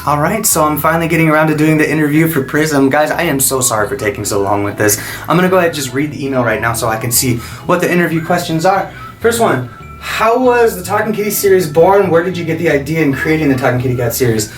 Alright, so I'm finally getting around to doing the interview for PRISM. Guys, I am so sorry for taking so long with this. I'm gonna go ahead and just read the email right now so I can see what the interview questions are. First one, how was the Talking Kitty series born? Where did you get the idea in creating the Talking Kitty Cat series?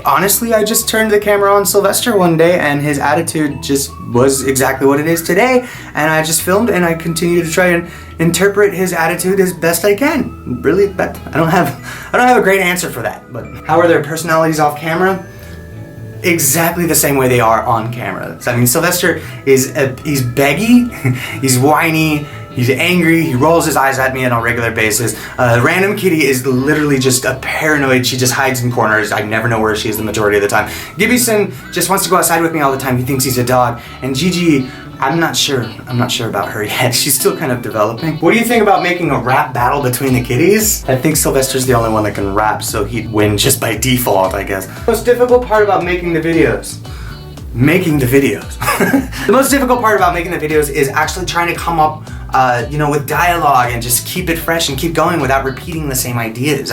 Honestly, I just turned the camera on Sylvester one day and his attitude just was exactly what it is today, and I just filmed and I continue to try and interpret his attitude as best I can. Really, but I don't have a great answer for that. But how are their personalities off camera? Exactly the same way they are on camera. So, I mean, Sylvester he's beggy, he's whiny, he's angry, he rolls his eyes at me on a regular basis. Random Kitty is literally just a paranoid, she just hides in corners. I never know where she is the majority of the time. Gibbyson just wants to go outside with me all the time, he thinks he's a dog. And Gigi, I'm not sure about her yet. She's still kind of developing. What do you think about making a rap battle between the kitties? I think Sylvester's the only one that can rap, so he'd win just by default, I guess. The most difficult part about making the videos. The most difficult part about making the videos is actually trying to come up with dialogue and just keep it fresh and keep going without repeating the same ideas.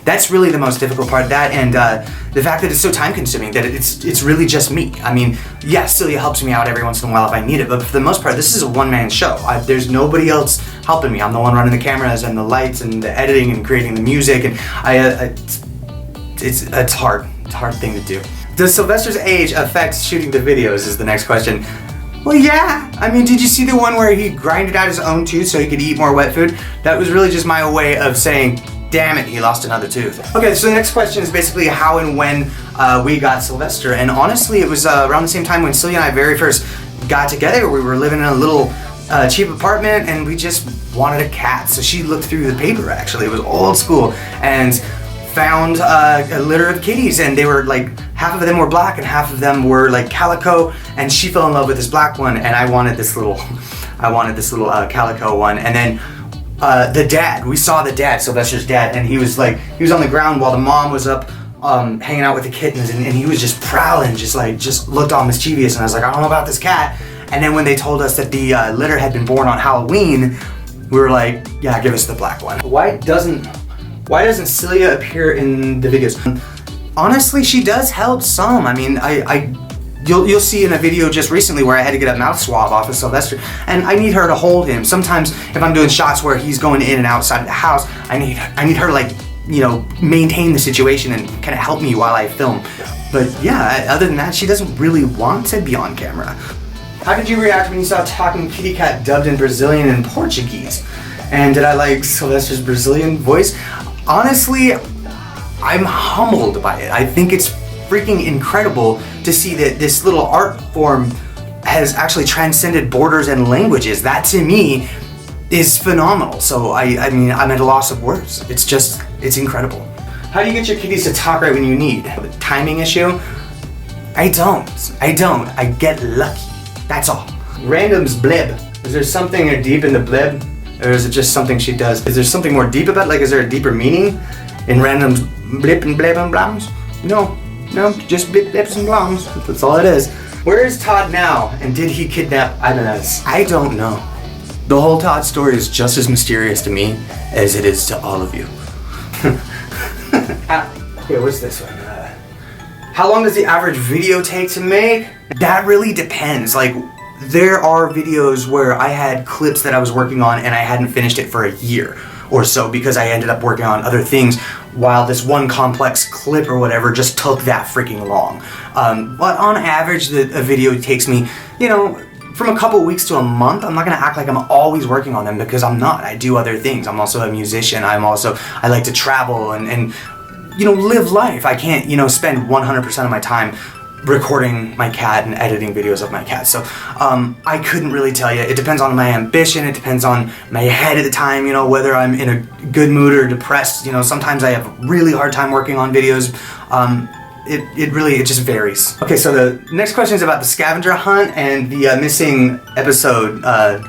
That's really the most difficult part of that, and the fact that it's so time consuming that it's really just me. I mean, yes, Celia helps me out every once in a while if I need it, but for the most part, this is a one-man show. There's nobody else helping me. I'm the one running the cameras and the lights and the editing and creating the music, and it's hard. It's a hard thing to do. Does Sylvester's age affect shooting the videos is the next question. Well, yeah. I mean, did you see the one where he grinded out his own tooth so he could eat more wet food? That was really just my way of saying, damn it, he lost another tooth. Okay, so the next question is basically how and when we got Sylvester. And honestly, it was around the same time when Celia and I very first got together. We were living in a little cheap apartment and we just wanted a cat. So she looked through the paper, actually. It was old school. And found a litter of kitties, and they were like, half of them were black and half of them were like calico, and she fell in love with this black one, and I wanted this little calico one. And then the dad, we saw the dad, Sylvester's dad, and he was on the ground while the mom was up hanging out with the kittens, and he was just prowling, just looked all mischievous, and I was like, I don't know about this cat. And then when they told us that the litter had been born on Halloween, we were like, yeah, give us the black one. Why doesn't Celia appear in the videos? Honestly, she does help some. I mean, you'll see in a video just recently where I had to get a mouth swab off of Sylvester, and I need her to hold him. Sometimes if I'm doing shots where he's going in and outside of the house, I need her maintain the situation and kind of help me while I film. But yeah, other than that, she doesn't really want to be on camera. How did you react when you saw Talking Kitty Cat dubbed in Brazilian and Portuguese? And did I like Sylvester's Brazilian voice? Honestly, I'm humbled by it. I think it's freaking incredible to see that this little art form has actually transcended borders and languages. That to me is phenomenal. So I mean, I'm at a loss of words. It's incredible. How do you get your kitties to talk right when you need? The timing issue? I don't. I get lucky. That's all. Random's blip. Is there something deep in the blip? Or is it just something she does? Is there something more deep about it? Like, is there a deeper meaning in Random's blip and blab and blams? No, just blip, blips and blams. That's all it is. Where is Todd now? And did he kidnap Ibanez? I don't know. The whole Todd story is just as mysterious to me as it is to all of you. Okay, what's this one? How long does the average video take to make? That really depends. Like, there are videos where I had clips that I was working on and I hadn't finished it for a year or so because I ended up working on other things while this one complex clip or whatever just took that freaking long. But on average, a video takes me, from a couple weeks to a month. I'm not gonna act like I'm always working on them because I'm not. I do other things. I'm also a musician. I like to travel and live life. I can't, spend 100% of my time recording my cat and editing videos of my cat. So I couldn't really tell you. It depends on my ambition. It depends on my head at the time, whether I'm in a good mood or depressed. Sometimes I have a really hard time working on videos. It just varies. Okay, so the next question is about the scavenger hunt and the missing episode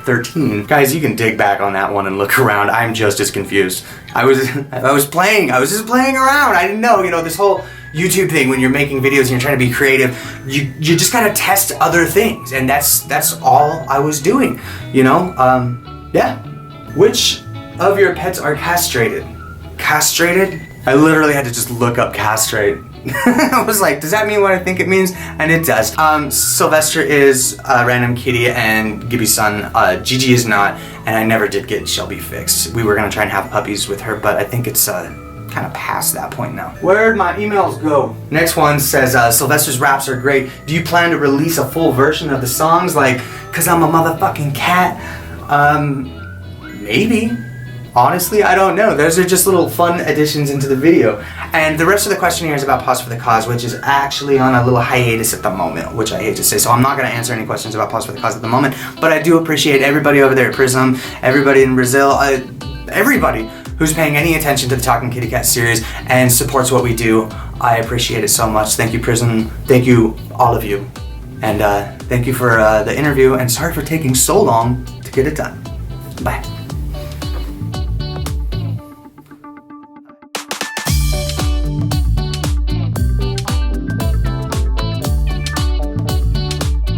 13. Guys, you can dig back on that one and look around. I'm just as confused. I was just playing around. I didn't know, this whole YouTube thing, when you're making videos and you're trying to be creative, you just gotta test other things, and that's all I was doing, Yeah. Which of your pets are castrated? Castrated? I literally had to just look up castrate. I was like, does that mean what I think it means? And it does. Sylvester is a random kitty and Gibby's son. Gigi is not, and I never did get Shelby fixed. We were gonna try and have puppies with her, but I think it's kind of past that point now. Where'd my emails go? Next one says, Sylvester's raps are great. Do you plan to release a full version of the songs like, cause I'm a motherfucking cat? Maybe. Honestly, I don't know. Those are just little fun additions into the video. And the rest of the question here is about Pause for the Cause, which is actually on a little hiatus at the moment, which I hate to say. So I'm not going to answer any questions about Pause for the Cause at the moment, but I do appreciate everybody over there at PRISM, everybody in Brazil, everybody who's paying any attention to the Talking Kitty Cat series and supports what we do. I appreciate it so much. Thank you, PRISM. Thank you, all of you. And thank you for the interview, and sorry for taking so long to get it done. Bye.